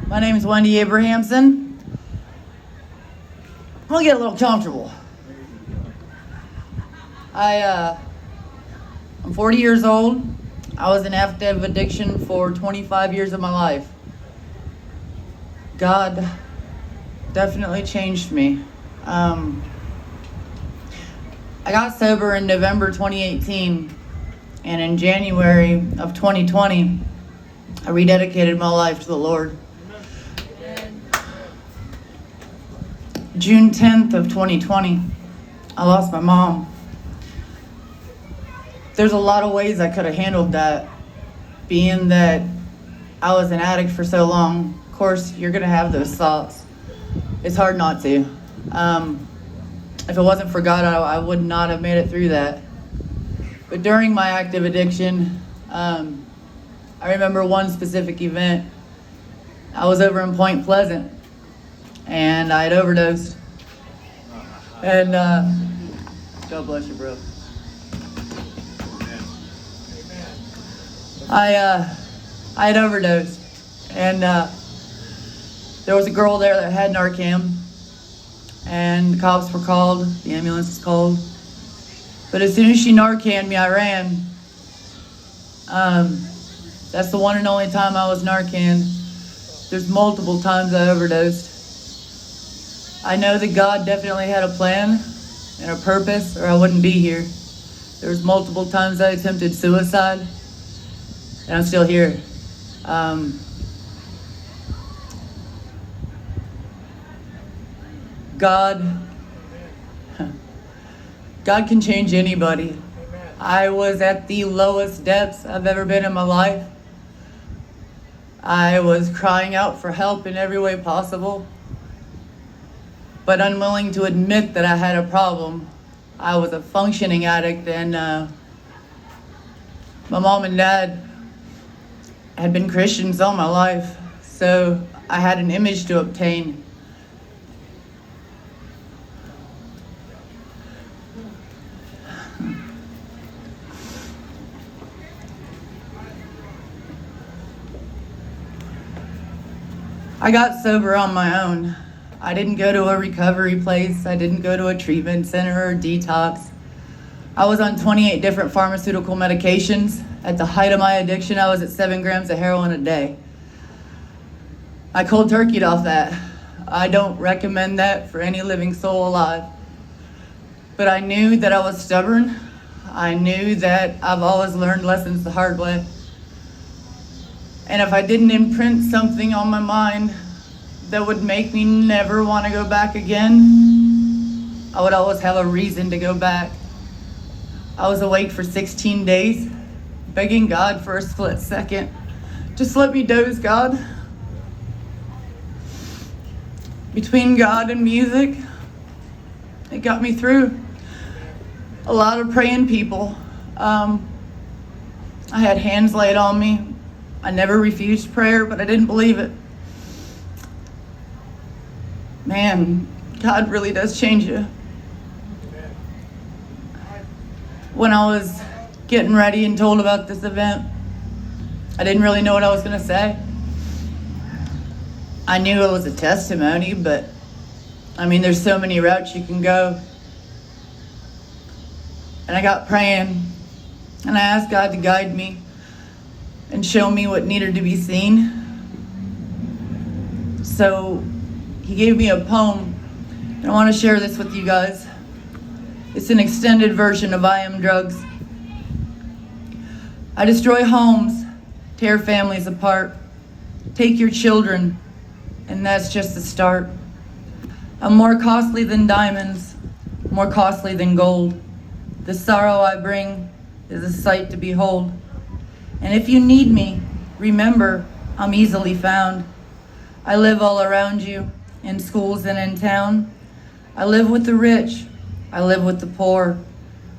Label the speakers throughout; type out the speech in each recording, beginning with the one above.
Speaker 1: My name is Wendy Abrahamson. I'm gonna get a little comfortable. I'm 40 years old. I was in active addiction for 25 years of my life. God definitely changed me. I got sober in November 2018, and in January of 2020, I rededicated my life to the Lord. June 10th of 2020, I lost my mom. There's a lot of ways I could have handled that, being that I was an addict for so long. Of course, you're gonna have those thoughts. It's hard not to. If it wasn't for God, I would not have made it through that. But during my active addiction, I remember one specific event. I was over in Point Pleasant, and I had overdosed. And God bless you, bro. I had overdosed, and there was a girl there that had Narcan, and the cops were called, the ambulance was called. But as soon as she Narcaned me, I ran. That's the one and only time I was Narcaned. There's multiple times I overdosed. I know that God definitely had a plan and a purpose, or I wouldn't be here. There was multiple times I attempted suicide, and I'm still here. God can change anybody. I was at the lowest depths I've ever been in my life. I was crying out for help in every way possible, but unwilling to admit that I had a problem. I was a functioning addict, and my mom and dad had been Christians all my life, so I had an image to obtain. I got sober on my own. I didn't go to a recovery place. I didn't go to a treatment center or detox. I was on 28 different pharmaceutical medications. At the height of my addiction, I was at 7 grams of heroin a day. I cold turkeyed off that. I don't recommend that for any living soul alive. But I knew that I was stubborn. I knew that I've always learned lessons the hard way. And if I didn't imprint something on my mind that would make me never want to go back again, I would always have a reason to go back. I was awake for 16 days, begging God for a split second. Just let me doze, God. Between God and music, it got me through. A lot of praying people. I had hands laid on me. I never refused prayer, but I didn't believe it. Man, God really does change you. When I was getting ready and told about this event, I didn't really know what I was going to say. I knew it was a testimony, but I mean, there's so many routes you can go. And I got praying, and I asked God to guide me and show me what needed to be seen. So he gave me a poem, and I want to share this with you guys. It's an extended version of I Am Drugs. I destroy homes, tear families apart, take your children, and that's just the start. I'm more costly than diamonds, more costly than gold. The sorrow I bring is a sight to behold. And if you need me, remember, I'm easily found. I live all around you, in schools and in town. I live with the rich, I live with the poor.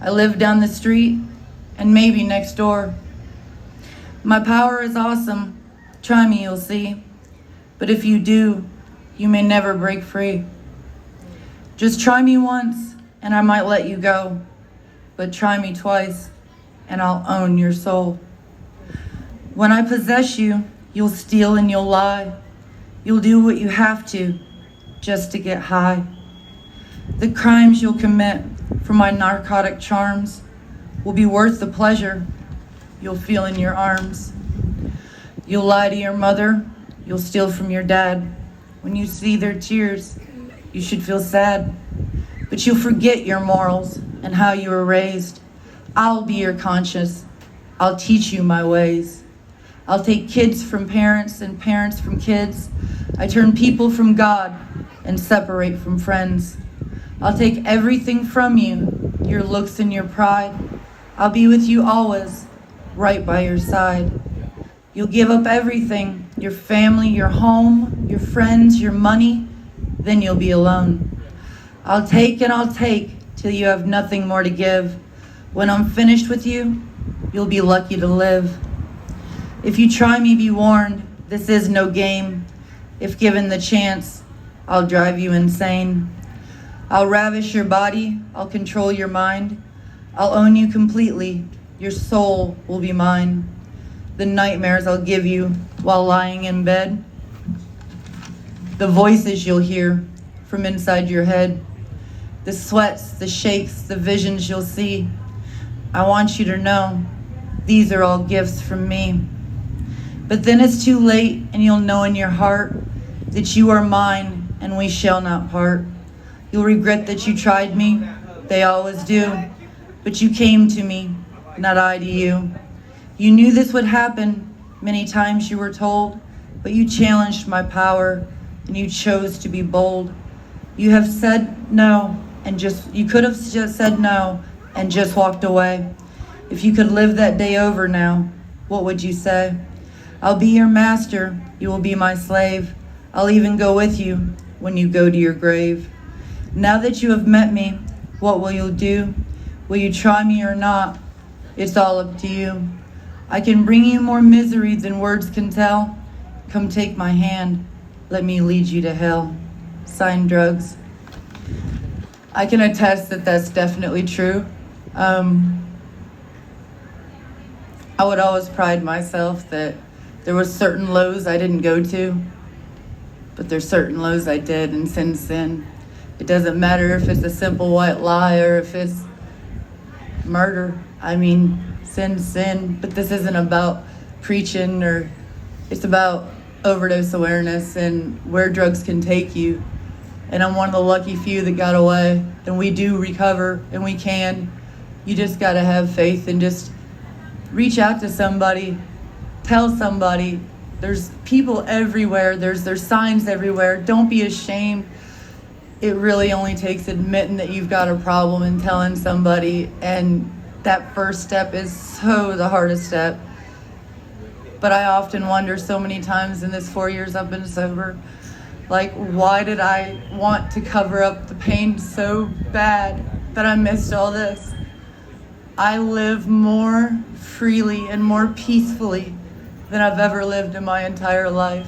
Speaker 1: I live down the street and maybe next door. My power is awesome, try me, you'll see. But if you do, you may never break free. Just try me once and I might let you go. But try me twice and I'll own your soul. When I possess you, You'll steal and you'll lie. You'll do what you have to just to get high. The crimes you'll commit for my narcotic charms will be worth the pleasure you'll feel in your arms. You'll lie to your mother, you'll steal from your dad. When you see their tears, you should feel sad. But you'll forget your morals and how you were raised. I'll be your conscience, I'll teach you my ways. I'll take kids from parents and parents from kids. I turn people from God and separate from friends. I'll take everything from you, your looks and your pride. I'll be with you always, right by your side. You'll give up everything, your family, your home, your friends, your money, then you'll be alone. I'll take and I'll take till you have nothing more to give. When I'm finished with you, you'll be lucky to live. If you try me, be warned, this is no game. If given the chance, I'll drive you insane. I'll ravish your body, I'll control your mind. I'll own you completely, your soul will be mine. The nightmares I'll give you while lying in bed. The voices you'll hear from inside your head. The sweats, the shakes, the visions you'll see. I want you to know, these are all gifts from me. But then it's too late and you'll know in your heart that you are mine and we shall not part. You'll regret that you tried me, they always do. But you came to me, not I to you. You knew this would happen, many times you were told, but you challenged my power and you chose to be bold. You have said no and you could have just said no and just walked away. If you could live that day over now, what would you say? I'll be your master, you will be my slave. I'll even go with you when you go to your grave. Now that you have met me, what will you do? Will you try me or not? It's all up to you. I can bring you more misery than words can tell. Come take my hand, let me lead you to hell. Signed, Drugs. I can attest that that's definitely true. I would always pride myself that there were certain lows I didn't go to, but there's certain lows I did, and sin's sin. It doesn't matter if it's a simple white lie or if it's murder. I mean, sin's sin, but this isn't about preaching it's about overdose awareness and where drugs can take you. And I'm one of the lucky few that got away, and we do recover, and we can. You just gotta have faith and just reach out to somebody, tell somebody. There's people everywhere, there's signs everywhere. Don't be ashamed. It really only takes admitting that you've got a problem and telling somebody, and that first step is so the hardest step. But I often wonder so many times in this 4 years I've been sober, like, why did I want to cover up the pain so bad that I missed all this? I live more freely and more peacefully than I've ever lived in my entire life.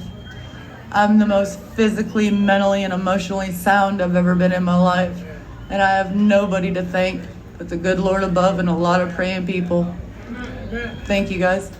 Speaker 1: I'm the most physically, mentally, and emotionally sound I've ever been in my life. And I have nobody to thank but the good Lord above and a lot of praying people. Thank you, guys.